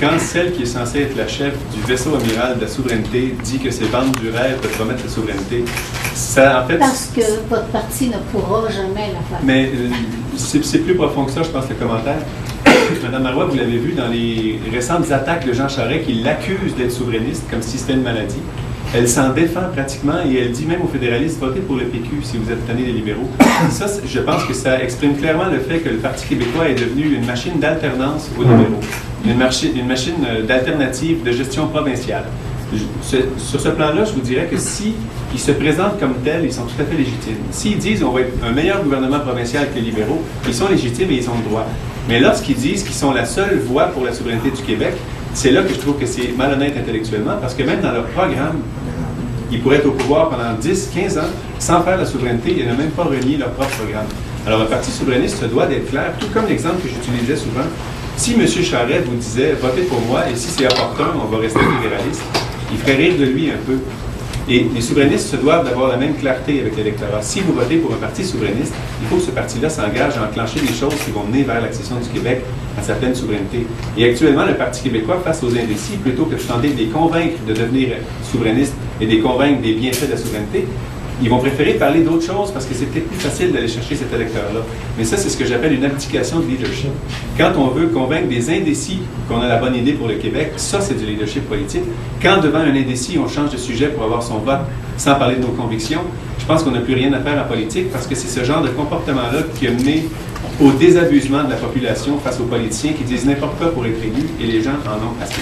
quand celle qui est censée être la chef du vaisseau amiral de la souveraineté dit que c'est vendre du rêve de promettre la souveraineté, ça en fait... Parce que votre parti ne pourra jamais la faire. Mais c'est plus profond que ça, je pense, le commentaire. Madame Marois, vous l'avez vu dans les récentes attaques de Jean Charest qui l'accuse d'être souverainiste comme si c'était une maladie. Elle s'en défend pratiquement et elle dit même aux fédéralistes, votez pour le PQ si vous êtes tanné des libéraux. Ça, je pense que ça exprime clairement le fait que le Parti québécois est devenu une machine d'alternance aux libéraux, une machine d'alternative de gestion provinciale. Sur ce plan-là, je vous dirais que si ils se présentent comme tels, ils sont tout à fait légitimes. S'ils disent on va être un meilleur gouvernement provincial que les libéraux, ils sont légitimes et ils ont le droit. Mais lorsqu'ils disent qu'ils sont la seule voie pour la souveraineté du Québec, c'est là que je trouve que c'est malhonnête intellectuellement, parce que même dans leur programme, ils pourraient être au pouvoir pendant 10, 15 ans sans faire la souveraineté et ne même pas renier leur propre programme. Alors, un parti souverainiste se doit d'être clair, tout comme l'exemple que j'utilisais souvent. Si M. Charest vous disait « votez pour moi et si c'est opportun, on va rester fédéraliste », il ferait rire de lui un peu. Et les souverainistes se doivent d'avoir la même clarté avec l'électorat. Si vous votez pour un parti souverainiste, il faut que ce parti-là s'engage à enclencher des choses qui vont mener vers l'accession du Québec à sa pleine souveraineté. Et actuellement, le Parti québécois, face aux indécis, plutôt que de tenter de les convaincre de devenir souverainistes et de les convaincre des bienfaits de la souveraineté, ils vont préférer parler d'autres choses parce que c'est peut-être plus facile d'aller chercher cet électeur-là. Mais ça, c'est ce que j'appelle une abdication de leadership. Quand on veut convaincre des indécis qu'on a la bonne idée pour le Québec, ça, c'est du leadership politique. Quand devant un indécis, on change de sujet pour avoir son vote sans parler de nos convictions, je pense qu'on n'a plus rien à faire en politique parce que c'est ce genre de comportement-là qui a mené au désabusement de la population face aux politiciens qui disent n'importe quoi pour être élus et les gens en ont assez.